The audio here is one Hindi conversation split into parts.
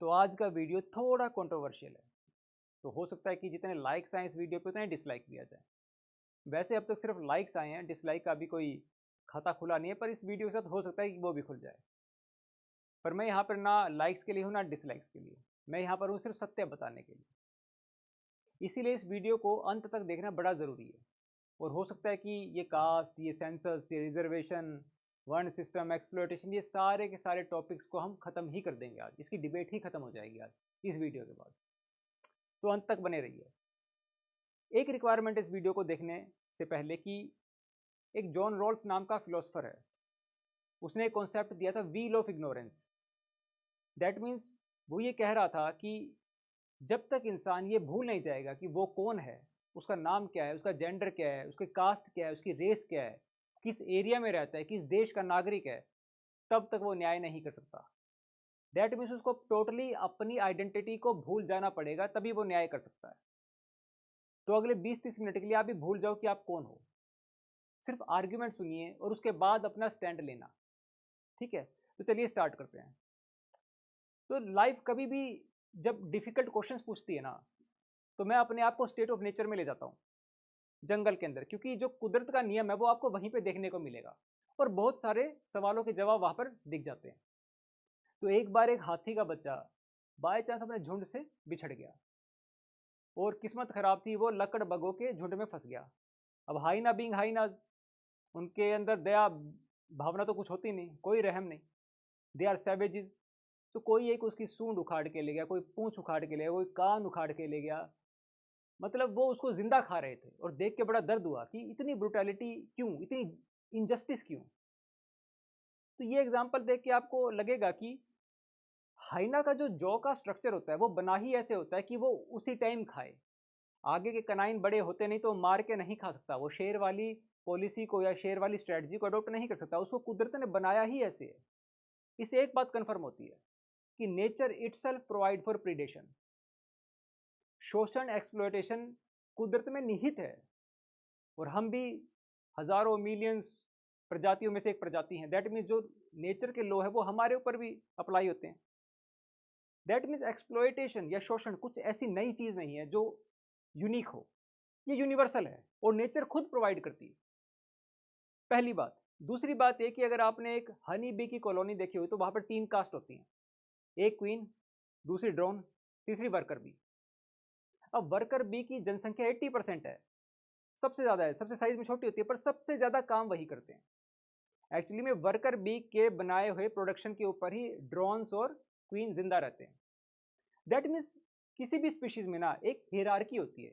तो आज का वीडियो थोड़ा कंट्रोवर्शियल है। तो हो सकता है कि जितने लाइक्स आए इस वीडियो पे उतने डिसलाइक भी आ जाए। वैसे अब तक सिर्फ लाइक्स आए हैं, डिसलाइक का अभी कोई खाता खुला नहीं है, पर इस वीडियो के साथ हो सकता है कि वो भी खुल जाए। पर मैं यहाँ पर ना लाइक्स के लिए हूँ ना डिसलाइक्स के लिए, मैं यहाँ पर हूँ सिर्फ सत्य बताने के लिए। इसीलिए इस वीडियो को अंत तक देखना बड़ा ज़रूरी है। और हो सकता है कि ये कास्ट, ये सेंसस, ये रिजर्वेशन, वर्ण सिस्टम, एक्सप्लॉयटेशन, ये सारे के सारे टॉपिक्स को हम खत्म ही कर देंगे आज। इसकी डिबेट ही खत्म हो जाएगी आज इस वीडियो के बाद। तो अंत तक बने रहिए। एक रिक्वायरमेंट इस वीडियो को देखने से पहले कि एक जॉन रॉल्स नाम का फिलोसफर है, उसने एक कॉन्सेप्ट दिया था wheel of ignorance. That means वो ये कह रहा था कि जब तक इंसान ये भूल नहीं जाएगा कि वो कौन है, उसका नाम क्या है, उसका जेंडर क्या है, उसकी कास्ट क्या है, उसकी रेस क्या है, किस एरिया में रहता है, किस देश का नागरिक है, तब तक वो न्याय नहीं कर सकता। दैट मीन्स उसको टोटली अपनी आइडेंटिटी को भूल जाना पड़ेगा, तभी वो न्याय कर सकता है। तो अगले 20-30 मिनट के लिए आप भी भूल जाओ कि आप कौन हो, सिर्फ आर्ग्यूमेंट सुनिए और उसके बाद अपना स्टैंड लेना। ठीक है, तो चलिए स्टार्ट करते हैं। तो लाइफ कभी भी जब डिफिकल्ट क्वेश्चंस पूछती है ना, तो मैं अपने आप को स्टेट ऑफ नेचर में ले जाता हूँ, जंगल के अंदर, क्योंकि जो कुदरत का नियम है वो आपको वहीं पे देखने को मिलेगा और बहुत सारे सवालों के जवाब वहां पर दिख जाते हैं। तो एक बार एक हाथी का बच्चा बाय चांस अपने झुंड से बिछड़ गया और किस्मत खराब थी, वो लकड़ बगों के झुंड में फंस गया। अब हाइना बीइंग हाइना, उनके अंदर दया भावना तो कुछ होती नहीं, कोई रहम नहीं, दे आर सैवेजेस। तो कोई एक उसकी सूंड उखाड़ के ले गया, कोई पूंछ उखाड़ के ले गया, कोई कान उखाड़ के ले गया। मतलब वो उसको जिंदा खा रहे थे और देख के बड़ा दर्द हुआ कि इतनी ब्रुटैलिटी क्यों, इतनी इनजस्टिस क्यों। तो ये एग्जांपल देख के आपको लगेगा कि हाइना का जो जॉ का स्ट्रक्चर होता है वो बना ही ऐसे होता है कि वो उसी टाइम खाए। आगे के कनाइन बड़े होते नहीं तो मार के नहीं खा सकता, वो शेर वाली पॉलिसी को या शेर वाली स्ट्रेटजी को अडॉप्ट नहीं कर सकता, उसको कुदरत ने बनाया ही ऐसे है। इससे एक बात कंफर्म होती है कि nature itself provide for predation. शोषण, एक्सप्लॉयटेशन कुदरत में निहित है और हम भी हजारों मिलियंस प्रजातियों में से एक प्रजाति हैं। दैट मीन्स जो नेचर के लॉ है वो हमारे ऊपर भी अप्लाई होते हैं। दैट मीन्स एक्सप्लॉयटेशन या शोषण कुछ ऐसी नई चीज नहीं है जो यूनिक हो, ये यूनिवर्सल है और नेचर खुद प्रोवाइड करती है। पहली बात। दूसरी बात ये कि अगर आपने एक हनी बी की कॉलोनी देखी हुई तो वहां पर 3 कास्ट होती हैं, एक क्वीन, दूसरी ड्रोन, तीसरी वर्कर बी। अब वर्कर बी की जनसंख्या 80% है, सबसे ज्यादा है, सबसे साइज में छोटी होती है, पर सबसे ज्यादा काम वही करते हैं। एक्चुअली में वर्कर बी के बनाए हुए प्रोडक्शन के ऊपर ही ड्रोन्स और क्वीन जिंदा रहते हैं। दैट मीन्स किसी भी स्पीशीज में ना एक हियरार्की होती है,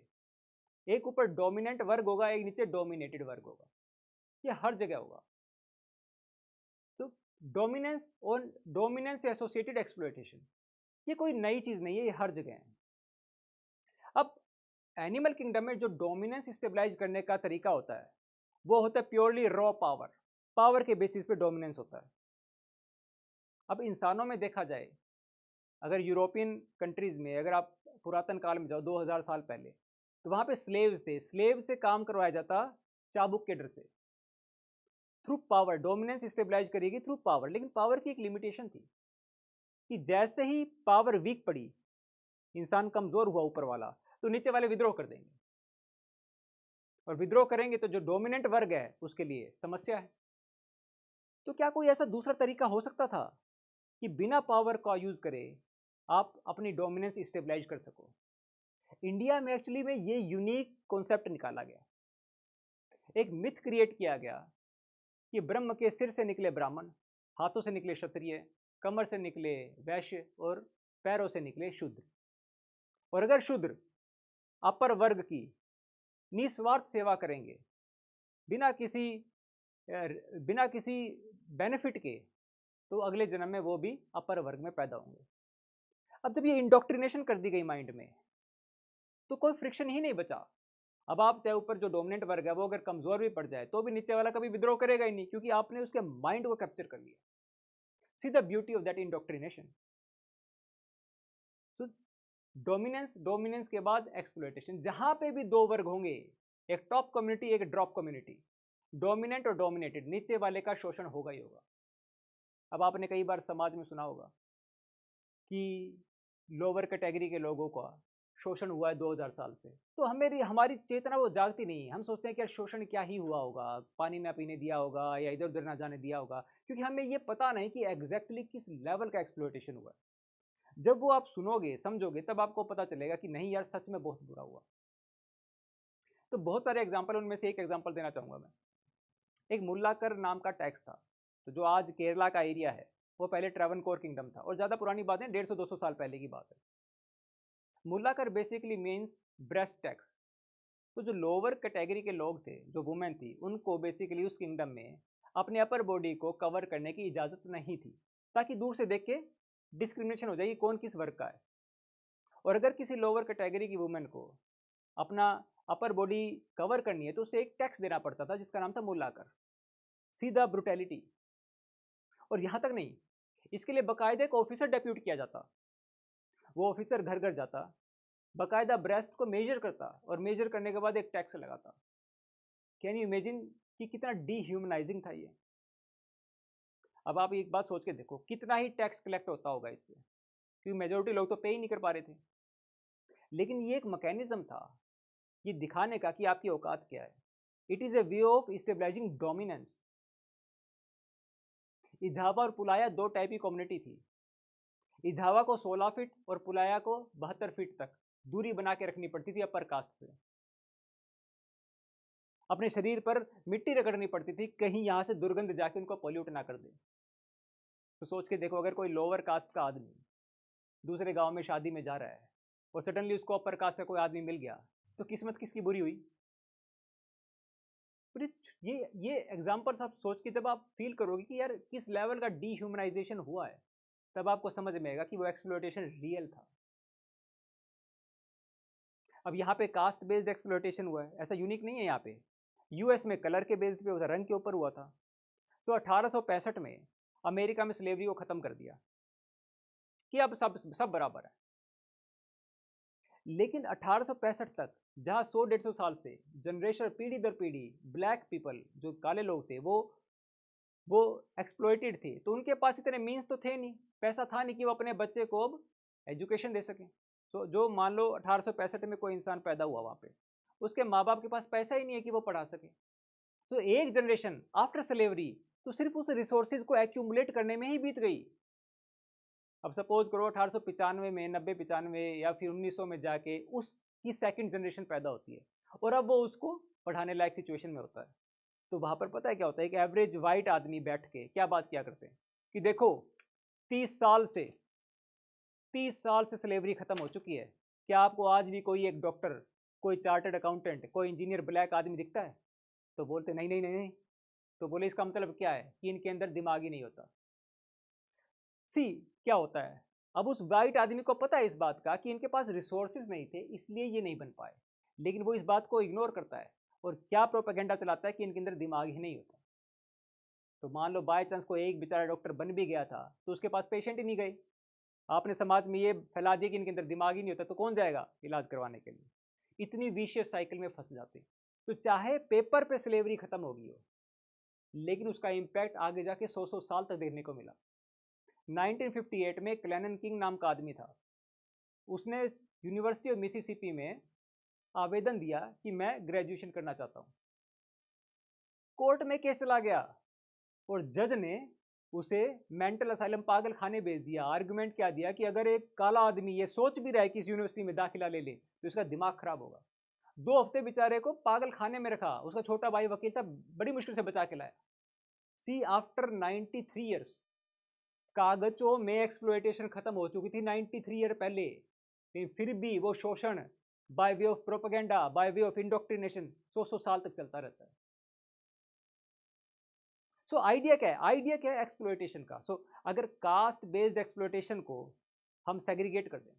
एक ऊपर डोमिनेंट वर्ग होगा, एक नीचे डोमिनेटेड वर्ग होगा, ये हर जगह होगा। तो डोमिनेंस और डोमिनेंस से एसोसिएटेड एक्सप्लॉयटेशन ये कोई नई चीज नहीं है, ये हर जगह है। अब एनिमल किंगडम में जो डोमिनेंस स्टेबलाइज करने का तरीका होता है वो होता है प्योरली रॉ पावर, पावर के बेसिस पे डोमिनेंस होता है। अब इंसानों में देखा जाए, अगर यूरोपियन कंट्रीज में अगर आप पुरातन काल में जाओ 2000 साल पहले, तो वहां पे स्लेव्स थे, स्लेव से काम करवाया जाता चाबुक के डर से। थ्रू पावर डोमिनेंस स्टेबलाइज करेगी थ्रू पावर, लेकिन पावर की एक लिमिटेशन थी कि जैसे ही पावर वीक पड़ी, इंसान कमजोर हुआ ऊपर वाला, तो नीचे वाले विद्रोह कर देंगे और विद्रोह करेंगे तो जो डोमिनेंट वर्ग है उसके लिए समस्या है। तो क्या कोई ऐसा दूसरा तरीका हो सकता था कि बिना पावर का यूज करे आप अपनी डोमिनेंस स्टेबलाइज कर सको? इंडिया में एक्चुअली में ये यूनिक कॉन्सेप्ट निकाला गया, एक मिथ क्रिएट किया गया कि ब्रह्म के सिर से निकले ब्राह्मण, हाथों से निकले क्षत्रिय, कमर से निकले वैश्य और पैरों से निकले शूद्र। और अगर शूद्र अपर वर्ग की निस्वार्थ सेवा करेंगे बिना किसी बिना किसी बेनिफिट के, तो अगले जन्म में वो भी अपर वर्ग में पैदा होंगे। अब जब ये इंडोक्ट्रिनेशन कर दी गई माइंड में, तो कोई फ्रिक्शन ही नहीं बचा। अब आप चाहे ऊपर जो डोमिनेंट वर्ग है वो अगर कमजोर भी पड़ जाए तो भी नीचे वाला कभी विद्रोह करेगा ही नहीं, क्योंकि आपने उसके माइंड को कैप्चर कर लिया। See the beauty of that indoctrination. तो डोमिनेंस, डोमिनेंस के बाद एक्सप्लॉयटेशन। जहां पे भी दो वर्ग होंगे, एक टॉप कम्युनिटी एक ड्रॉप कम्युनिटी, डोमिनेंट और डोमिनेटेड, नीचे वाले का शोषण होगा ही होगा। अब आपने कई बार समाज में सुना होगा कि लोअर कैटेगरी के लोगों का शोषण हुआ है 2000 साल से, तो हमारी चेतना वो जागती नहीं है। हम सोचते हैं कि यार शोषण क्या ही हुआ होगा, पानी ना पीने दिया होगा या इधर उधर ना जाने दिया होगा, क्योंकि हमें ये पता नहीं कि एग्जैक्टली किस लेवल का एक्सप्लॉयटेशन हुआ है। जब वो आप सुनोगे समझोगे तब आपको पता चलेगा कि नहीं यार सच में बहुत बुरा हुआ। तो बहुत सारे एग्जाम्पल, उनमें से एक एग्जाम्पल देना चाहूंगा मैं। एक मुल्लाकर नाम का टैक्स था, तो जो आज केरला का एरिया है वो पहले ट्रावनकोर किंगडम था, और ज़्यादा पुरानी बात है, 150-200 साल पहले की बात है। मुल्लाकर बेसिकली मीन्स ब्रेस्ट टैक्स। तो जो लोअर कैटेगरी के लोग थे, जो वुमेन थी, उनको बेसिकली उस किंगडम में अपने अपर बॉडी को कवर करने की इजाज़त नहीं थी, ताकि दूर से देख के डिस्क्रिमिनेशन हो जाएगी कौन किस वर्ग का है। और अगर किसी लोअर कैटेगरी की वुमेन को अपना अपर बॉडी कवर करनी है तो उसे एक टैक्स देना पड़ता था जिसका नाम था मुल्लाकर। सीधा ब्रुटैलिटी। और यहाँ तक नहीं, इसके लिए बाकायदा एक ऑफिसर डेप्यूट किया जाता। वो ऑफिसर घर घर जाता, बाकायदा ब्रेस्ट को मेजर करता, और मेजर करने के बाद एक टैक्स लगाता। कैन यू इमेजिन कि कितना डीह्यूमनाइजिंग था ये। अब आप एक बात सोच के देखो, कितना ही टैक्स कलेक्ट होता होगा इससे, क्योंकि मेजोरिटी लोग तो पे ही नहीं कर पा रहे थे। लेकिन ये एक मैकेनिज्म था ये दिखाने का कि आपकी औकात क्या है। It is a way of stabilising dominance. Ezhava और पुलाया दो टाइप की कम्युनिटी थी। इजावा को 16 फीट और पुलाया को 72 फीट तक दूरी बना के रखनी पड़ती थी अपर कास्ट से। अपने शरीर पर मिट्टी रगड़नी पड़ती थी, कहीं यहां से दुर्गंध जाके उनको पॉल्यूट ना कर दे। तो सोच के देखो, अगर कोई लोअर कास्ट का आदमी दूसरे गांव में शादी में जा रहा है और सडनली उसको अपर कास्ट का कोई आदमी मिल गया, तो किस्मत किसकी बुरी हुई। ये एग्जाम्पल्स आप सोच के जब आप फील करोगे कि यार किस लेवल का डीह्यूमनाइजेशन हुआ है, तब आपको समझ में आएगा कि वो एक्सप्लॉयटेशन रियल था। अब यहाँ पे कास्ट बेस्ड एक्सप्लॉयटेशन हुआ है, ऐसा यूनिक नहीं है। यहाँ पे यूएस में कलर के बेस्ड पे रंग के ऊपर हुआ था। तो 1865 में अमेरिका में स्लेवरी को खत्म कर दिया कि अब सब बराबर है। लेकिन 1865 तक, जहाँ 100-150 साल से जनरेशन पीढ़ी दर पीढ़ी ब्लैक पीपल, जो काले लोग थे, वो एक्सप्लॉयटेड थे, तो उनके पास इतने मीन्स तो थे नहीं, पैसा था नहीं कि वो अपने बच्चे को अब एजुकेशन दे सकें। तो जो मान लो 1865 में कोई इंसान पैदा हुआ वहाँ पे, उसके माँ बाप के पास पैसा ही नहीं है कि वो पढ़ा सके। तो एक जनरेशन आफ्टर स्लेवरी तो सिर्फ उस रिसोर्सेज को एक्यूमुलेट करने में ही बीत गई। अब सपोज करो 1895 में, 90-95 या फिर 1900 में जाके उसकी सेकंड जनरेशन पैदा होती है, और अब वो उसको पढ़ाने लायक सिचुएशन में होता है। तो वहां पर पता है क्या होता है, एक एवरेज वाइट आदमी बैठ के क्या बात किया करते हैं कि देखो 30 साल से 30 साल से स्लेवरी खत्म हो चुकी है, क्या आपको आज भी कोई एक डॉक्टर, कोई चार्टर्ड अकाउंटेंट, कोई इंजीनियर ब्लैक आदमी दिखता है। तो बोलते नहीं नहीं नहीं नहीं। तो बोले इसका मतलब क्या है कि इनके अंदर दिमाग ही नहीं होता। सी क्या होता है, अब उस वाइट आदमी को पता है इस बात का कि इनके पास रिसोर्सेज नहीं थे, इसलिए ये नहीं बन पाए, लेकिन वो इस बात को इग्नोर करता है और क्या प्रोपेगेंडा चलाता है कि इनके अंदर दिमाग ही नहीं होता। तो मान लो बाय चांस कोई एक बेचारा डॉक्टर बन भी गया था, तो उसके पास पेशेंट ही नहीं गए। आपने समाज में ये फैला दिया कि इनके अंदर दिमाग ही नहीं होता, तो कौन जाएगा इलाज करवाने के लिए। इतनी विशियस साइकिल में फंस जाते। तो चाहे पेपर पे स्लेवरी खत्म होगी हो, लेकिन उसका इम्पैक्ट आगे जाके 100 साल तक देखने को मिला। 1958 में क्लेनन किंग नाम का आदमी था, उसने यूनिवर्सिटी ऑफ मिसिसिपी में आवेदन दिया कि मैं ग्रेजुएशन करना चाहता हूं। कोर्ट में केस चला गया और जज ने उसे मेंटल असाइलम, पागल खाने भेज दिया। आर्गुमेंट क्या दिया कि अगर एक काला आदमी ये सोच भी रहा है कि इस यूनिवर्सिटी में दाखिला ले ले तो इसका दिमाग खराब होगा। 2 हफ्ते बेचारे को पागल खाने में रखा, उसका छोटा भाई वकील था, बड़ी मुश्किल से बचा के लाया। सी आफ्टर 93 ईयर्स, कागजों में एक्सप्लॉयटेशन खत्म हो चुकी थी 93 ईयर पहले, लेकिन फिर भी वो शोषण by way of propaganda, by way of indoctrination 100 साल तक चलता रहता है। सो आइडिया क्या है, आइडिया क्या है एक्सप्लॉयटेशन का। अगर कास्ट बेस्ड एक्सप्लॉयटेशन को हम सेग्रीगेट कर दें,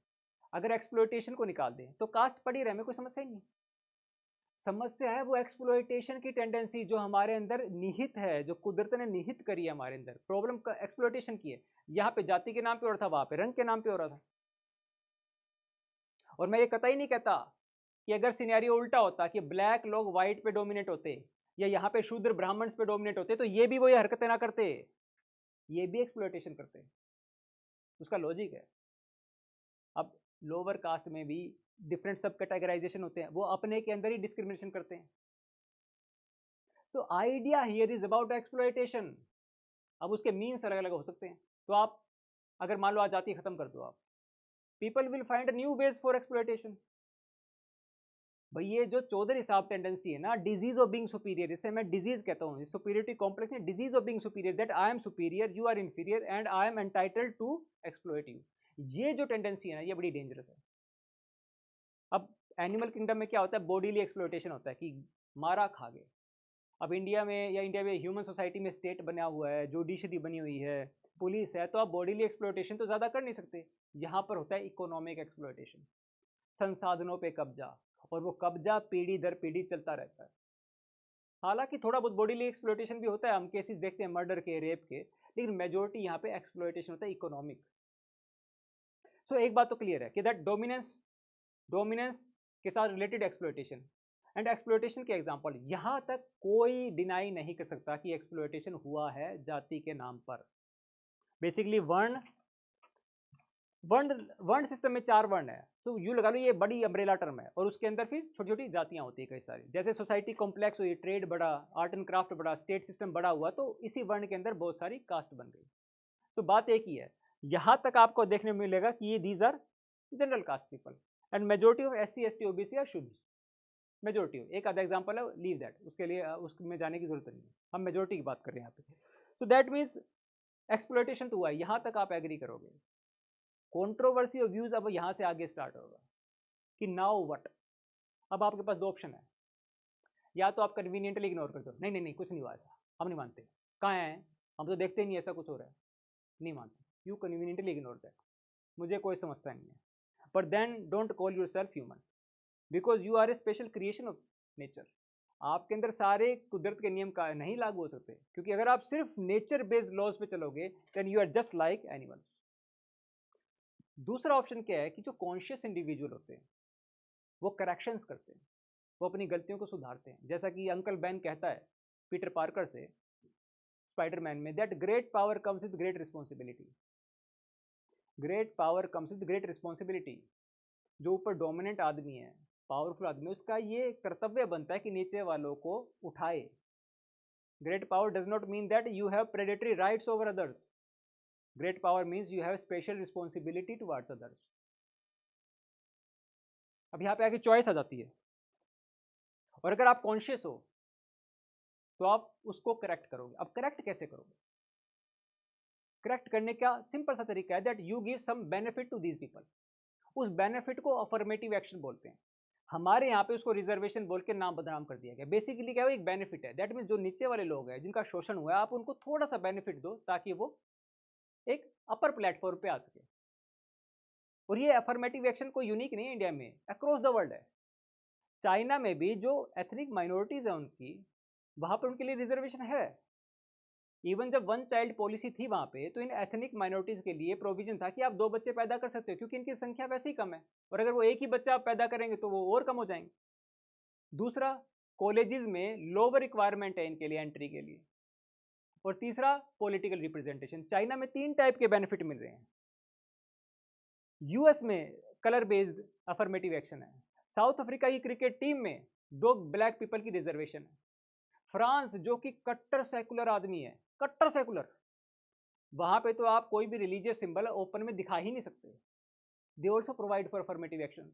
अगर एक्सप्लॉयटेशन को निकाल दें, तो कास्ट पड़ी रहे में कोई समस्या ही नहीं। समस्या है वो एक्सप्लॉयटेशन की टेंडेंसी जो हमारे अंदर निहित है, जो कुदरत ने निहित करी है हमारे अंदर। प्रॉब्लम का एक्सप्लॉयटेशन की है। यहाँ पे जाति के नाम पे हो रहा था, वहां पे रंग के नाम पे हो रहा था। और मैं ये कतई नहीं कहता कि अगर सिनेरियो उल्टा होता कि ब्लैक लोग व्हाइट पे डोमिनेट होते या यहाँ पे शूद्र ब्राह्मण्स पे डोमिनेट होते, तो ये भी वही हरकतें ना करते, ये भी एक्सप्लॉयटेशन करते। उसका लॉजिक है। अब लोअर कास्ट में भी डिफरेंट सब कैटेगराइजेशन होते हैं, वो अपने के अंदर ही डिस्क्रिमिनेशन करते हैं। So idea here is about exploitation. अब उसके मीन्स अलग अलग हो सकते हैं। तो आप अगर मान लो आज जाति खत्म कर दो आप, people will find new ways for exploitation. भाई ये जो चौधरी साहब टेंडेंसी है ना, डिजीज ऑफ बीइंग सुपीरियर, इसे मैं डिजीज कहता हूँ, सुपीरियरिटी कॉम्प्लेक्स है, disease of being superior, that I am superior, you are inferior and I am entitled to exploit you. ये जो टेंडेंसी है ना, ये बड़ी डेंजरस है। अब एनिमल किंगडम में क्या होता है, बॉडीली एक्सप्लॉयटेशन होता है कि मारा खा गए। अब इंडिया में ह्यूमन सोसाइटी में स्टेट बना हुआ है, जुडिशरी बनी हुई है, पुलिस है, तो आप बॉडीली एक्सप्लॉयटेशन तो ज़्यादा कर नहीं सकते। यहाँ पर होता है इकोनॉमिक एक्सप्लॉयटेशन, संसाधनों पे कब्जा, और वो कब्जा पीढ़ी दर पीढ़ी चलता रहता है। हालांकि थोड़ा बहुत बॉडीली एक्सप्लॉयटेशन भी होता है, हम केसेस देखते हैं मर्डर के, रेप के, लेकिन मेजोरिटी यहाँ पे एक्सप्लॉयटेशन होता है इकोनॉमिक। सो एक बात तो क्लियर है कि दैट डोमिनेंस के साथ रिलेटेड एक्सप्लॉयटेशन एंड एक्सप्लॉयटेशन के एग्जांपल, यहाँ तक कोई डिनाई नहीं कर सकता कि एक्सप्लॉयटेशन हुआ है जाति के नाम पर। बेसिकली वर्ण सिस्टम में 4 वर्ण है, तो यू लगा लो ये बड़ी अम्ब्रेला टर्म है, और उसके अंदर फिर छोटी छोटी जातियां होती है कई सारी। जैसे सोसाइटी कॉम्प्लेक्स हुई, ट्रेड बड़ा, आर्ट एंड क्राफ्ट बड़ा, स्टेट सिस्टम बड़ा हुआ, तो इसी वर्ण के अंदर बहुत सारी कास्ट बन गई। तो बात एक ही है, यहाँ तक आपको देखने में मिलेगा कि ये these are general caste people and majority of SC ST OBC are शुद्ध। मेजोरिटी, एक आधा एग्जाम्पल है, लीव दैट, उसके लिए उसमें जाने की जरूरत नहीं है, हम मेजोरिटी की बात कर रहे हैं यहाँ पे। तो दैट मीन्स एक्सप्लॉयटेशन तो हुआ है, यहाँ तक आप एग्री करोगे। कंट्रोवर्सी ऑफ व्यूज अब यहाँ से आगे स्टार्ट होगा कि नाउ व्हाट। अब आपके पास 2 ऑप्शन है, या तो आप कन्वीनियंटली इग्नोर कर दो, नहीं नहीं नहीं कुछ नहीं हुआ ऐसा, हम नहीं मानते, कहाँ है, हम तो देखते ही नहीं ऐसा कुछ हो रहा है, नहीं मानते, यू कन्वीनियंटली इग्नोर दैट, मुझे कोई समझता नहीं है। But then don't call yourself human, because you are a special creation of nature. आपके अंदर सारे कुदरत के नियम का नहीं लागू हो सकते, क्योंकि अगर आप सिर्फ नेचर बेस्ड लॉज पे चलोगे then you are just like animals. दूसरा ऑप्शन क्या है कि जो कॉन्शियस इंडिविजुअल होते हैं वो करेक्शंस करते हैं, वो अपनी गलतियों को सुधारते हैं। जैसा कि अंकल बेन कहता है पीटर पार्कर से स्पाइडरमैन में, that great power comes with great responsibility. Great power comes with great responsibility. जो ऊपर डोमिनेंट आदमी है, पावरफुल आदमी, उसका ये कर्तव्य बनता है कि नीचे वालों को उठाए। Great power does not mean that you have predatory rights over others, great power means you have special responsibility towards others. अब यहाँ पे आके चॉइस आ जाती है, और अगर आप कॉन्शियस हो तो आप उसको करेक्ट करोगे। अब करेक्ट कैसे करोगे? करेक्ट करने का सिंपल सा तरीका है that you give some benefit to these people. उस बेनिफिट को अफर्मेटिव एक्शन बोलते हैं, हमारे यहाँ पे उसको रिजर्वेशन बोल के नाम बदनाम कर दिया गया। बेसिकली क्या है, एक बेनिफिट है, दैट मीन्स जो नीचे वाले लोग हैं जिनका शोषण हुआ है, आप उनको थोड़ा सा बेनिफिट दो ताकि वो एक अपर प्लेटफॉर्म पे आ सके। और ये अफर्मेटिव एक्शन कोई यूनिक नहीं है इंडिया में, अक्रॉस द वर्ल्ड है। चाइना में भी जो एथनिक माइनॉरिटीज है उनकी, वहां पर उनके लिए रिजर्वेशन है। इवन जब 1 चाइल्ड पॉलिसी थी वहां पे, तो इन एथनिक माइनॉरिटीज के लिए प्रोविजन था कि आप 2 बच्चे पैदा कर सकते हो, क्योंकि इनकी संख्या वैसे ही कम है, और अगर वो एक ही बच्चा आप पैदा करेंगे तो वो और कम हो जाएंगे। दूसरा, कॉलेजेस में लोअर रिक्वायरमेंट है इनके लिए एंट्री के लिए। और तीसरा, पॉलिटिकल रिप्रेजेंटेशन। चाइना में 3 टाइप के बेनिफिट मिल रहे हैं। यूएस में कलर बेस्ड अफर्मेटिव एक्शन है। साउथ अफ्रीका की क्रिकेट टीम में 2 ब्लैक पीपल की रिजर्वेशन है। फ्रांस जो कि कट्टर सेकुलर आदमी है, कट्टर सेकुलर, वहां पे तो आप कोई भी रिलीजियस सिंबल ओपन में दिखा ही नहीं सकते। They also provide for affirmative action.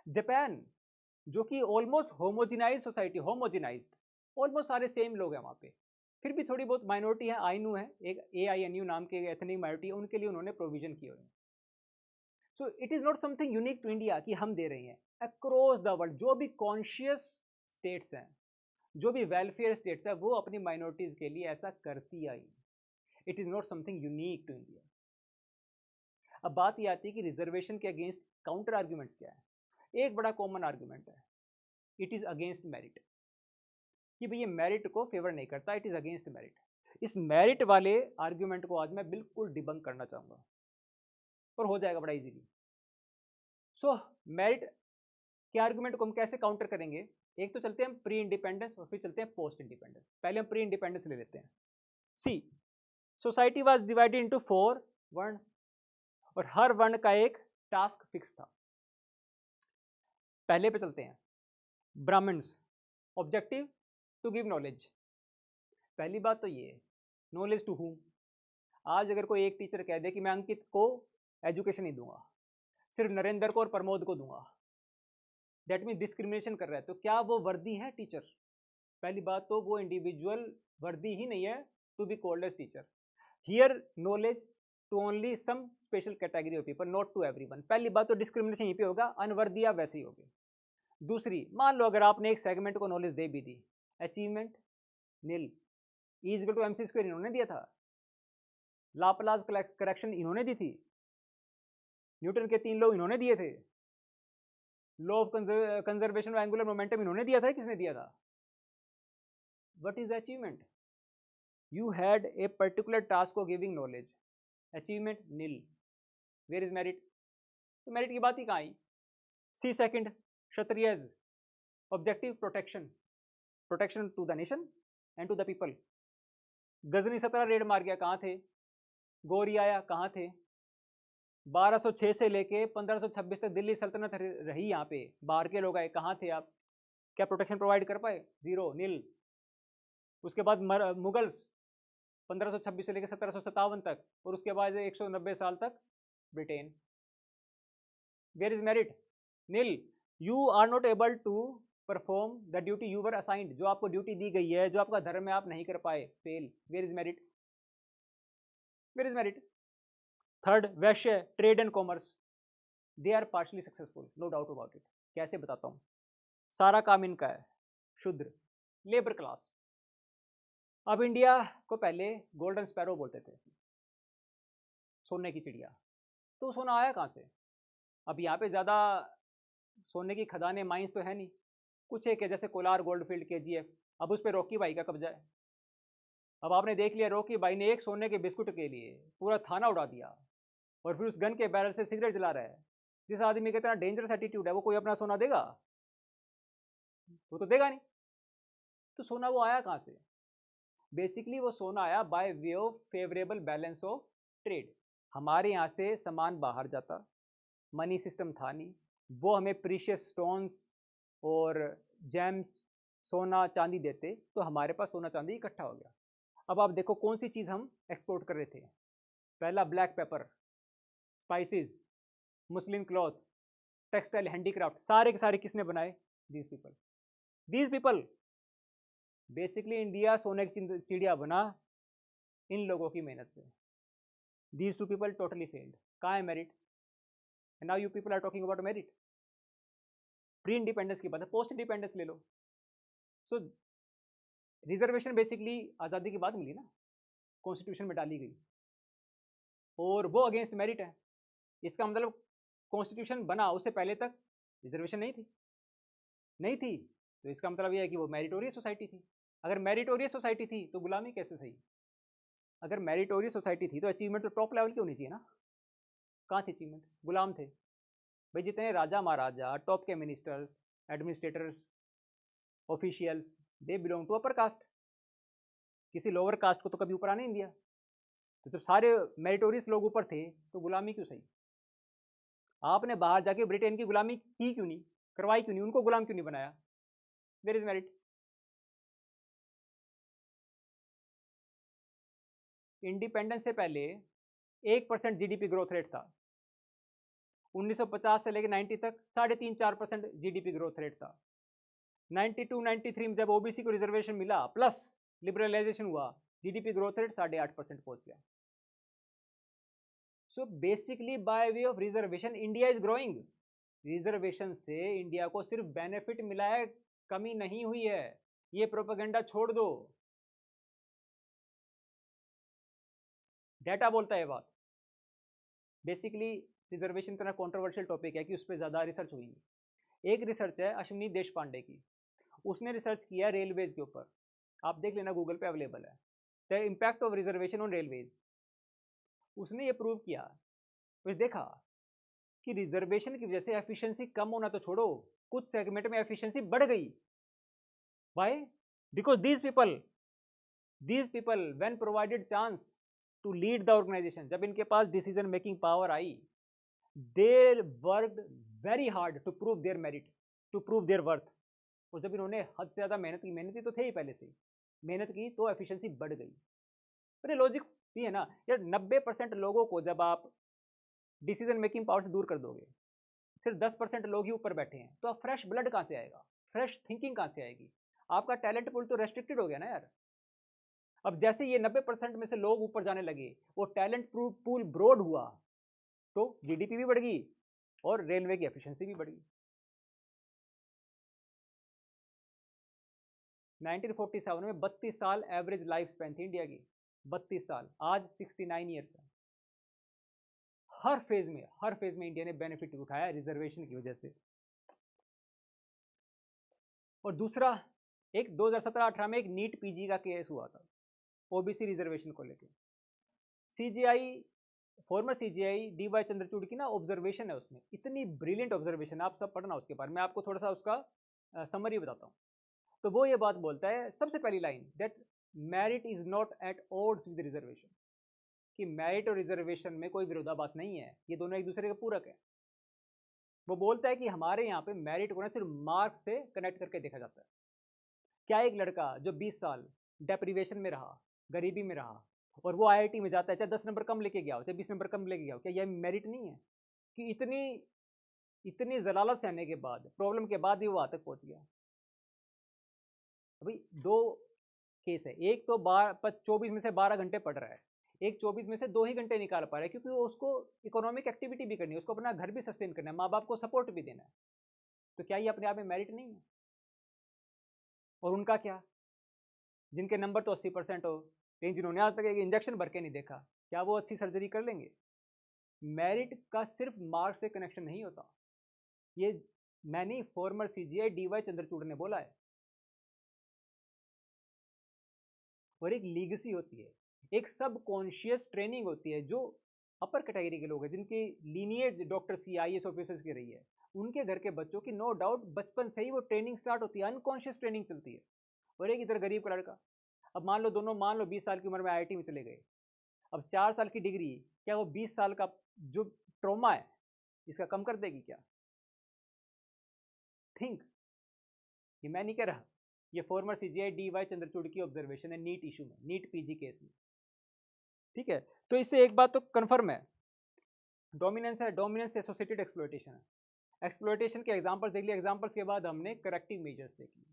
Japan जो कि ऑलमोस्ट होमोजिनाइज सोसाइटी, होमोजिनाइज, ऑलमोस्ट सारे सेम लोग हैं वहाँ पे, फिर भी थोड़ी बहुत माइनॉरिटी है, आइनू है, एक AINU नाम के एथनिक माइनॉरिटी है, उनके लिए उन्होंने प्रोविजन किए हुए हैं। So it is not something unique to India कि हम दे रहे हैं, अक्रॉस द वर्ल्ड जो भी कॉन्शियस स्टेट्स हैं, जो भी वेलफेयर स्टेट्स है, वो अपनी माइनॉरिटीज के लिए ऐसा करती आई। It is not something unique to India. अब बात ये आती है कि रिजर्वेशन के अगेंस्ट काउंटर आर्ग्यूमेंट्स क्या है। एक बड़ा कॉमन आर्ग्यूमेंट है, इट इज़ अगेंस्ट मेरिट, कि भाई ये मेरिट को फेवर नहीं करता, इट इज़ अगेंस्ट मेरिट। इस मेरिट वाले आर्ग्यूमेंट को आज मैं बिल्कुल डिबंक करना चाहूँगा, और हो जाएगा बड़ा इजीली। सो मेरिट के आर्ग्यूमेंट को हम कैसे काउंटर करेंगे? एक तो चलते हैं हम प्री इंडिपेंडेंस, और फिर चलते हैं पोस्ट इंडिपेंडेंस। पहले हम प्री इंडिपेंडेंस ले लेते हैं। सी, सोसाइटी वाज डिवाइडेड इनटू 4 वर्ण, और हर वर्ण का एक टास्क फिक्स था। पहले पे चलते हैं। Brahmins, objective to give knowledge. पहली बात तो ये, नॉलेज टू हूम। आज अगर कोई एक टीचर कह दे कि मैं अंकित को एजुकेशन नहीं दूंगा, सिर्फ नरेंद्र को और प्रमोद को दूंगा, दैट मीन डिस्क्रिमिनेशन कर रहा है। तो क्या वो वर्दी है टीचर? पहली बात तो वो इंडिविजुअल वर्दी ही नहीं है to be called as teacher. Here knowledge to only some special category of people, not to everyone. पहली बात तो डिस्क्रिमिनेशन यहीं पे होगा, अनवर्दी आप वैसे ही होगे। दूसरी, मान लो अगर आपने एक सेगमेंट को नॉलेज दे भी दी, achievement nil, E equal to MC square इन्होंने दिया था, लाप्लास करेक्शन इन्होंने दी थी, न्यूटन के 3 लॉ इन्होंने दिए थे, law of conservation of angular momentum इन्होंने दिया था, किसने दिया था? What is achievement? You had a particular task of giving knowledge, achievement nil, where is merit? तो मेरिट की बात ही कहाँ आई? See second, Kshatriyas, objective protection, protection to the nation and to the people. Ghazni 17 raid मार गया, कहाँ थे? गौरी आया, कहाँ थे? 1206 से लेके 1526 तक दिल्ली सल्तनत रही, यहाँ पे बाहर के लोग आए, कहाँ थे आप? क्या प्रोटेक्शन प्रोवाइड कर पाए? जीरो, नील। उसके बाद मुगल्स 1526 से लेकर 1757 तक, और उसके बाद 190 साल तक Britain. Where is merit? Nil. You are not able to perform the duty you were assigned, जो आपको ड्यूटी दी गई है, जो आपका धर्म है, आप नहीं कर पाए, fail. Where is merit? Where is merit? Third, Vaishya, trade and commerce, they are partially successful, no doubt about it. कैसे बताता हूं, सारा काम इनका है। शूद्र, लेबर क्लास। अब इंडिया को पहले गोल्डन स्पैरो बोलते थे, सोने की चिड़िया। तो सोना आया कहाँ से? अब यहाँ पे ज़्यादा सोने की खदानें, माइंस तो है नहीं, कुछ एक है, जैसे कोलार गोल्डफील्ड, केजीएफ। अब उस पर रॉकी भाई का कब्जा है। अब आपने देख लिया, रॉकी भाई ने एक सोने के बिस्कुट के लिए पूरा थाना उड़ा दिया, और फिर उस गन के बैरल से सिगरेट जला रहा है। जिस आदमी का इतना डेंजरस एटीट्यूड है, वो कोई अपना सोना देगा? वो तो देगा नहीं। तो सोना वो आया कहाँ से? बेसिकली वो सोना आया by way of favourable balance of trade. हमारे यहाँ से सामान बाहर जाता, मनी सिस्टम था नहीं, वो हमें प्रीशियस स्टोन्स और जेम्स, सोना चांदी देते, तो हमारे पास सोना चांदी इकट्ठा हो गया। अब आप देखो कौन सी चीज़ हम एक्सपोर्ट कर रहे थे। पहला ब्लैक पेपर, स्पाइसेस, मुस्लिम क्लॉथ, टेक्सटाइल, हैंडीक्राफ्ट, सारे के सारे किसने बनाए? These people. बेसिकली इंडिया सोने की चिड़िया बना इन लोगों की मेहनत से। These two people totally failed. कहाँ है merit? And now you people are talking about merit. Pre independence की बात है, पोस्ट इंडिपेंडेंस ले लो। सो रिजर्वेशन बेसिकली आज़ादी के बाद मिली ना, कॉन्स्टिट्यूशन में डाली गई, और वो अगेंस्ट मेरिट है। इसका मतलब कॉन्स्टिट्यूशन बना उससे पहले तक रिजर्वेशन नहीं थी, तो इसका मतलब यह है कि वो मेरिटोरियस सोसाइटी थी। अगर मेरिटोरियस सोसाइटी थी तो गुलामी कैसे सही? अगर मेरिटोरियस सोसाइटी थी तो अचीवमेंट तो टॉप लेवल की होनी चाहिए ना। कहाँ थी अचीवमेंट? गुलाम थे भाई। जितने राजा महाराजा, टॉप के ministers, administrators, officials, they belong to upper caste. किसी लोअर कास्ट को तो कभी ऊपर आने नहीं दिया। तो जब सारे मेरिटोरियस लोग ऊपर थे तो गुलामी क्यों सही? आपने बाहर जाके ब्रिटेन की गुलामी की क्यों नहीं, करवाई क्यों नहीं, उनको गुलाम क्यों नहीं बनाया? Where is merit? इंडिपेंडेंस से पहले 1% जीडीपी ग्रोथ रेट था। 1950 से लेकर 90 तक 3.5-4% जीडीपी ग्रोथ रेट था। 92-93 में जब ओबीसी को रिजर्वेशन मिला प्लस लिबरलाइजेशन हुआ, जीडीपी ग्रोथ रेट 8.5% पहुंच गया। So basically by way of reservation India is growing. Reservation से इंडिया को सिर्फ बेनिफिट मिला है, कमी नहीं हुई है। ये प्रोपेगेंडा छोड़ दो, डेटा बोलता है बात। बेसिकली रिजर्वेशन इतना कंट्रोवर्शियल टॉपिक है कि उस पर ज़्यादा रिसर्च हुई है। एक रिसर्च है अश्विनी देश पांडे की, उसने रिसर्च किया रेलवेज के ऊपर। आप देख लेना, गूगल पे अवेलेबल है, the impact of reservation on railways. उसने ये प्रूव किया, फिर देखा कि रिजर्वेशन की वजह से एफिशिएंसी कम होना तो छोड़ो, कुछ सेगमेंट में एफिशिएंसी बढ़ गई। Why? Because these people when provided chance to lead the organisation, जब इनके पास डिसीजन मेकिंग पावर आई, they worked very hard to prove their merit, to prove their worth. और जब इन्होंने हद से ज़्यादा मेहनत की, मेहनती तो थे ही पहले से, मेहनत की तो एफिशिएंसी बढ़ गई। अरे लॉजिक भी है ना यार, 90% लोगों को जब आप डिसीजन मेकिंग पावर से दूर कर दोगे, सिर्फ 10% लोग ही ऊपर बैठे हैं, तो अब फ्रेश ब्लड कहाँ से आएगा, फ्रेश थिंकिंग कहाँ से आएगी? आपका टैलेंट पूल तो रेस्ट्रिक्टेड हो गया ना यार। अब जैसे ये 90% में से लोग ऊपर जाने लगे, वो टैलेंट पूल ब्रॉड हुआ, तो जीडीपी भी बढ़ गई और रेलवे की एफिशिएंसी भी बढ़ गई। 1947 में 32 साल एवरेज लाइफ स्पैन थी इंडिया की, 32 साल, आज 69 ईयर्स है। हर फेज में इंडिया ने बेनिफिट उठाया रिजर्वेशन की वजह से। और दूसरा, एक 2017-18 में एक नीट पीजी का केस हुआ था ओबीसी रिजर्वेशन को लेके। CGI, farmer CGI D Y Chandrachud की ना ऑब्जर्वेशन है, उसमें इतनी ब्रिलियंट ऑब्जर्वेशन, आप सब पढ़ना उसके बारे में, आपको थोड़ा सा उसका समरी बताता हूँ। तो वो ये बात बोलता है, सबसे पहली line, that merit is not at odds with reservation, कि मेरिट और रिजर्वेशन में कोई विरोधाभास नहीं है, ये दोनों एक दूसरे के पूरक है। वो बोलता है कि हमारे यहाँ पे मेरिट को ना सिर्फ मार्क्स से कनेक्ट करके देखा जाता है। क्या एक लड़का जो 20 साल डेप्रीवेशन में रहा, गरीबी में रहा, और वो आईआईटी में जाता है, चाहे 10 नंबर कम लेके गया हो, चाहे 20 नंबर कम लेके गया हो, क्या यह मेरिट नहीं है? कि इतनी इतनी जलालत सहने के बाद, प्रॉब्लम के बाद ही वो वहां तक पहुंच गया। अभी दो केस है, एक तो 24 में से 12 घंटे पढ़ रहा है, एक 24 में से 2 ही घंटे निकाल पा रहा है, क्योंकि वो उसको इकोनॉमिक एक्टिविटी भी करनी है, उसको अपना घर भी सस्टेन करना है, माँ बाप को सपोर्ट भी देना है। तो क्या ये अपने आप में मेरिट नहीं है? और उनका क्या, जिनके नंबर तो 80% हो, लेकिन जिन्होंने आज तक एक इंजेक्शन भर के नहीं देखा, क्या वो अच्छी सर्जरी कर लेंगे? मेरिट का सिर्फ मार्क्स से कनेक्शन नहीं होता, ये मैंने फॉर्मर सीजीआई डीवाई चंद्रचूड़ ने बोला है। और एक लीगेसी होती है, एक सब कॉन्शियस ट्रेनिंग होती है, जो अपर कैटेगरी के लोग हैं, जिनकी lineage doctor C IAS officers की रही है, उनके घर के बच्चों की नो डाउट बचपन से ही वो ट्रेनिंग स्टार्ट होती है, अनकॉन्शियस ट्रेनिंग चलती है। और एक इधर गरीब का लड़का, अब मान लो दोनों, मान लो 20 साल की उम्र में आईआईटी में चले गए, अब 4 साल की डिग्री, क्या वो 20 साल का जो ट्रॉमा है इसका कम कर देगी क्या? थिंक, ये मैं नहीं कह रहा, ये फॉर्मर सीजीआई डीवाई चंद्रचूड़ की ऑब्जर्वेशन है नीट इशू में, नीट पीजी केस में। ठीक है, तो इससे एक बात तो कन्फर्म है, डोमिनेंस है, डोमिनेंस से एसोसिएटेड एक्सप्लॉयटेशन है। एक्सप्लॉयटेशन के एग्जांपल्स देख लिए, एग्जांपल्स के बाद हमने करेक्टिव मेजर्स देख लिए,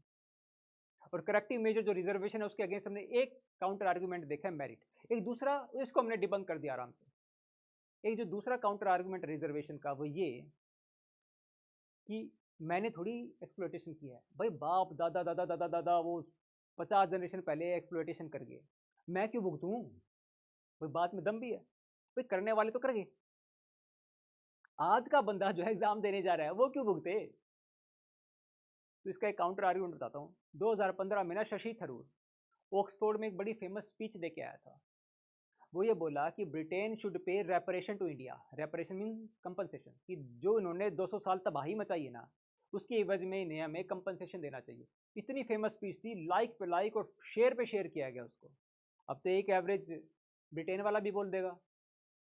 और करेक्टिव मेजर जो रिजर्वेशन है उसके अगेंस्ट हमने एक काउंटर आर्गुमेंट देखा है, मेरिट। एक दूसरा, इसको हमने डिबंक कर दिया आराम से। एक जो दूसरा काउंटर आर्गुमेंट रिजर्वेशन का, वो ये कि मैंने थोड़ी एक्सप्लॉयटेशन किया है, भाई बाप दादा दादा दादा दादा वो 50 जनरेशन पहले एक्सप्लॉयटेशन कर गए, मैं क्यों भुगतूं? कोई बात में दम भी है, भाई करने वाले तो कर गए, आज का बंदा जो है एग्जाम देने जा रहा है वो क्यों भुगते? तो इसका एक काउंटर आर्गुमेंट बताता हूँ। 2015 में ना शशि थरूर ऑक्सफोर्ड में एक बड़ी फेमस स्पीच दे के आया था। वो ये बोला कि Britain should pay reparation to India, reparation mean compensation, कि जो इन्होंने 200 साल तबाही मचाई है ना, उसकी एवज में इन्हें हमें कंपनसेशन देना चाहिए। इतनी फेमस स्पीच थी, लाइक पे लाइक और शेयर पे शेयर किया गया उसको। अब तो एक एवरेज ब्रिटेन वाला भी बोल देगा,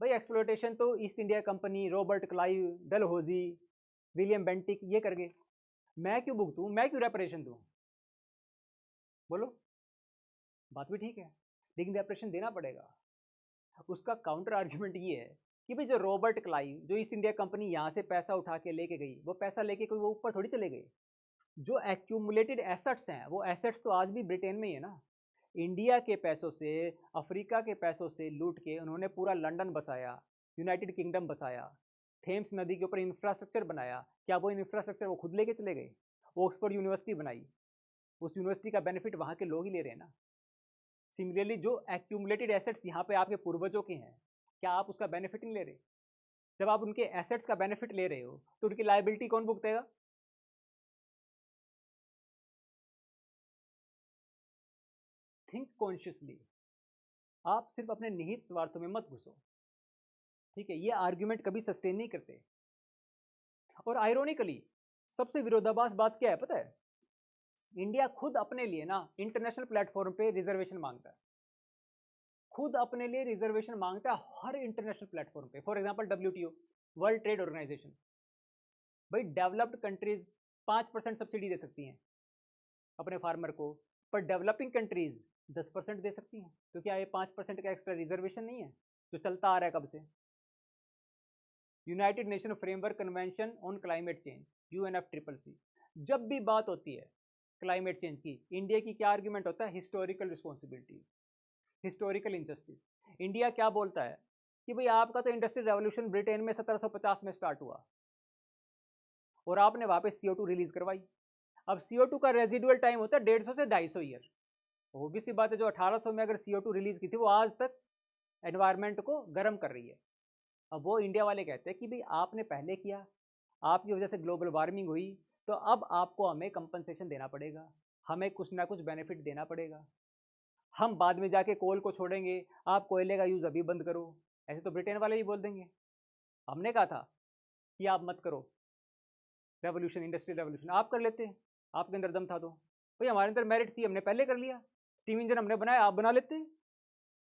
भाई एक्सप्लोइटेशन तो east India company, Robert Clive, Dalhousie, William Bentinck ये कर गए, मैं क्यों भुगतूं, मैं क्यों रेपरेशन दूं? बोलो, बात भी ठीक है, लेकिन रेपरेशन देना पड़ेगा। उसका काउंटर आर्ग्यूमेंट ये है कि भाई जो रॉबर्ट क्लाइव, जो ईस्ट इंडिया कंपनी यहाँ से पैसा उठा के लेके गई, वो पैसा लेके कोई वो ऊपर थोड़ी चले गए। जो एक्यूमुलेटेड एसेट्स हैं, वो एसेट्स तो आज भी ब्रिटेन में ही है ना। इंडिया के पैसों से, अफ्रीका के पैसों से लूट के उन्होंने पूरा लंदन बसाया, यूनाइटेड किंगडम बसाया, थेम्स नदी के ऊपर इंफ्रास्ट्रक्चर बनाया। क्या वो इंफ्रास्ट्रक्चर वो खुद लेके चले गए? ऑक्सफोर्ड यूनिवर्सिटी बनाई, उस यूनिवर्सिटी का बेनिफिट वहाँ के लोग ही ले रहे हैं ना। सिमिलरली जो एक्यूमुलेटेड एसेट्स यहाँ पे आपके पूर्वजों के हैं, क्या आप उसका बेनिफिट नहीं ले रहे? जब आप उनके एसेट्स का बेनिफिट ले रहे हो तो उनकी लायबिलिटी कौन भुगतेगा? थिंक कॉन्शियसली, आप सिर्फ अपने निहित स्वार्थों में मत घुसो। ठीक है, ये आर्ग्यूमेंट कभी सस्टेन नहीं करते। और आयरोनिकली सबसे विरोधाभास बात क्या है पता है? इंडिया खुद अपने लिए ना इंटरनेशनल प्लेटफॉर्म पे रिजर्वेशन मांगता है, खुद अपने लिए रिजर्वेशन मांगता है हर इंटरनेशनल प्लेटफॉर्म पे। For example WTO, world trade organization. भाई डेवलप्ड कंट्रीज 5% सब्सिडी दे सकती हैं अपने फार्मर को, पर डेवलपिंग कंट्रीज 10% दे सकती हैं। तो क्या ये 5% का एक्स्ट्रा रिजर्वेशन नहीं है जो चलता आ रहा है कब से? United nation framework convention on climate change, UNFCCC, जब भी बात होती है क्लाइमेट चेंज की, इंडिया की क्या आर्ग्यूमेंट होता है? Historical responsibility, historical injustice. India क्या बोलता है कि भाई आपका तो इंडस्ट्रियल रेवोल्यूशन ब्रिटेन में 1750 में स्टार्ट हुआ और आपने वहां पे CO2 रिलीज करवाई। अब CO2 का रेजिडुअल टाइम होता है 150 से 250 ईयर। वो भी सी बात है, जो 1800 में अगर CO2 रिलीज की थी वो आज तक एनवायरमेंट को गर्म कर रही है। अब वो इंडिया वाले कहते हैं कि भाई आपने पहले किया, आपकी वजह से ग्लोबल वार्मिंग हुई, तो अब आपको हमें कंपनसेशन देना पड़ेगा, हमें कुछ ना कुछ बेनिफिट देना पड़ेगा। हम बाद में जाके कोल को छोड़ेंगे, आप कोयले का यूज अभी बंद करो, ऐसे तो ब्रिटेन वाले ही बोल देंगे। हमने कहा था कि आप मत करो रेवोल्यूशन, इंडस्ट्रियल रेवोल्यूशन, आप कर लेते, आपके अंदर दम था तो। भाई हमारे अंदर मेरिट थी, हमने पहले कर लिया। स्टीम इंजन हमने बनाया, आप बना लेते।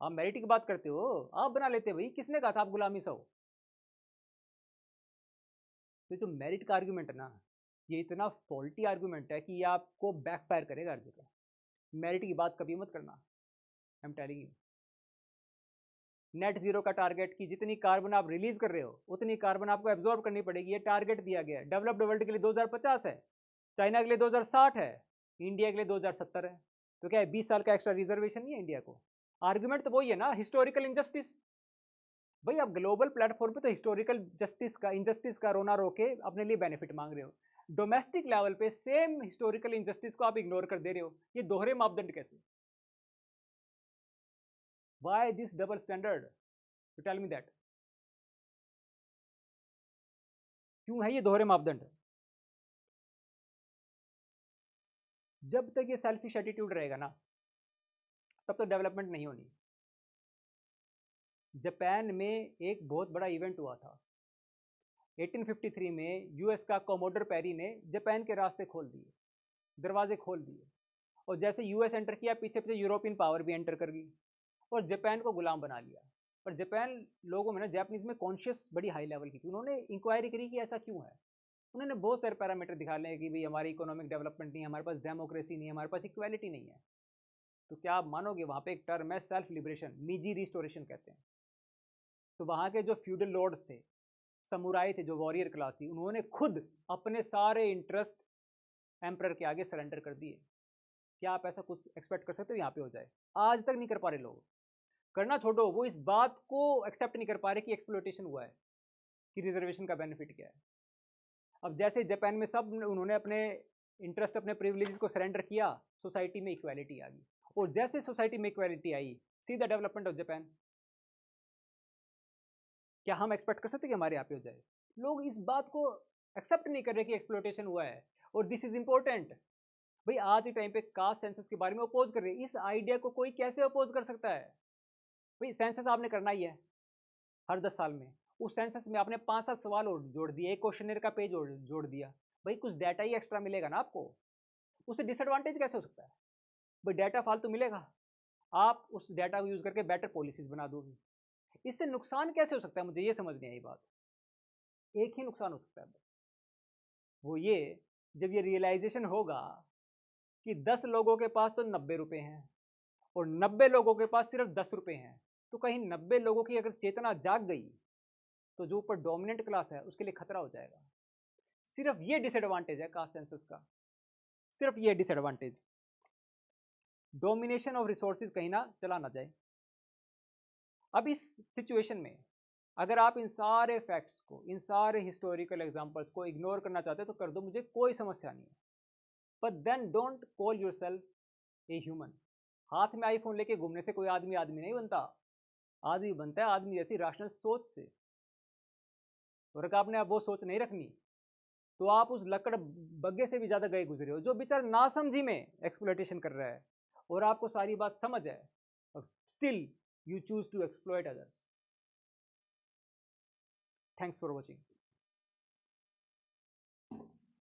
आप मेरिट की बात करते हो, आप बना लेते। भाई किसने कहा था आप गुलामी से हो? तो जो मेरिट का आर्गुमेंट है ना, ये इतना फॉल्टी आर्गुमेंट है कि ये आपको बैकफायर करेगा हर जगह। मेरिट की बात कभी मत करना, I am telling you. Net zero का टारगेट कि जितनी कार्बन आप रिलीज कर रहे हो उतनी कार्बन आपको एब्जॉर्ब करनी पड़ेगी, ये टारगेट दिया गया है। डेवलप्ड वर्ल्ड के लिए 2050 है, चाइना के लिए 2060 है, इंडिया के लिए 2070 है। तो क्या है 20 साल का एक्स्ट्रा रिजर्वेशन नहीं है इंडिया को? आर्गुमेंट तो वही है ना, हिस्टोरिकल इंजस्टिस। भाई आप ग्लोबल प्लेटफॉर्म पे तो हिस्टोरिकल जस्टिस का, इनजस्टिस का रोना रोके अपने लिए बेनिफिट मांग रहे हो, डोमेस्टिक लेवल पे सेम हिस्टोरिकल इंजस्टिस को आप इग्नोर कर दे रहे हो। ये दोहरे मापदंड कैसे? Why this double standard? You tell me that, क्यों है ये दोहरे मापदंड? जब तक ये सेल्फिश एटीट्यूड रहेगा ना, तब तो डेवलपमेंट नहीं होनी। जापान में एक बहुत बड़ा इवेंट हुआ था 1853 में। यूएस का कोमोडर पेरी ने जापान के रास्ते खोल दिए, दरवाजे खोल दिए, और जैसे यूएस एंटर किया, पीछे पीछे यूरोपियन पावर भी एंटर कर गई और जापान को गुलाम बना लिया। पर जापान लोगों में ना, जापानीज में कॉन्शियस बड़ी हाई लेवल की थी। उन्होंने इंक्वायरी करी कि ऐसा क्यों है। उन्होंने बहुत सारे पैरामीटर दिखा लें कि भाई हमारी इकोनॉमिक डेवलपमेंट नहीं है, हमारे पास डेमोक्रेसी नहीं है, हमारे पास इक्वालिटी नहीं है। तो क्या आप मानोगे, वहाँ पे एक टर्म है सेल्फ लिबरेशन, निजी रिस्टोरेशन कहते हैं। तो वहाँ के जो फ्यूडल लॉर्ड्स थे, समुराई थे, जो वॉरियर क्लास थी, उन्होंने खुद अपने सारे इंटरेस्ट एम्परर के आगे सरेंडर कर दिए। क्या आप ऐसा कुछ एक्सपेक्ट कर सकते हो यहाँ पे हो जाए? आज तक नहीं कर पा रहे लोग। करना छोड़ो, वो इस बात को एक्सेप्ट नहीं कर पा रहे कि एक्सप्लोटेशन हुआ है, कि रिजर्वेशन का बेनिफिट क्या है। अब जैसे जापान में सब उन्होंने अपने इंटरेस्ट, अपने प्रिविलेजेस को सरेंडर किया, सोसाइटी में इक्वालिटी आ गई। और जैसे सोसाइटी में equality I, see the development of Japan. क्या हम एक्सपेक्ट कर सकते कि हमारे यहाँ पे हो जाए? लोग इस बात को एक्सेप्ट नहीं कर रहे कि एक्सप्लोटेशन हुआ है। और दिस इज इंपॉर्टेंट। भाई आज के टाइम पे कास्ट सेंसस के बारे में अपोज कर रहे हैं। इस आइडिया को कोई कैसे अपोज कर सकता है? भाई सेंसस आपने करना ही है हर 10 साल में। उस सेंसस में आपने 5-7 सवाल और जोड़ दिए, एक क्वेश्चनर का पेज और जोड़ दिया। भाई कुछ डाटा ही एक्स्ट्रा मिलेगा ना आपको, उससे डिसएडवांटेज कैसे हो सकता है? भाई डाटा फालतू मिलेगा, आप उस डाटा को यूज करके बेटर पॉलिसीज बना दोगे। इससे नुकसान कैसे हो सकता है? मुझे ये समझ नहीं आई बात। एक ही नुकसान हो सकता है, वो ये, जब ये रियलाइजेशन होगा कि 10 लोगों के पास तो 90 रुपए हैं और 90 लोगों के पास सिर्फ 10 रुपए हैं, तो कहीं 90 लोगों की अगर चेतना जाग गई तो जो ऊपर डोमिनेंट क्लास है उसके लिए खतरा हो जाएगा। सिर्फ ये डिसएडवांटेज है कास्ट सेंसस का, सिर्फ ये डिसएडवांटेज। डोमिनेशन ऑफ रिसोर्सेज कहीं ना चला ना जाए। अब इस सिचुएशन में अगर आप इन सारे फैक्ट्स को, इन सारे हिस्टोरिकल एग्जांपल्स को इग्नोर करना चाहते हो तो कर दो, मुझे कोई समस्या नहीं है। But then don't call yourself a human. हाथ में आईफोन लेके घूमने से कोई आदमी आदमी नहीं बनता। आदमी बनता है आदमी जैसी राशनल सोच से। और अगर आपने अब वो सोच नहीं रखनी तो आप उस लकड़ बग्गे से भी ज्यादा गए गुजरे हो, जो बेचारा नासमझी में एक्सप्लॉयटेशन कर रहा है और आपको सारी बात समझ है और still you choose to exploit others. Thanks for watching.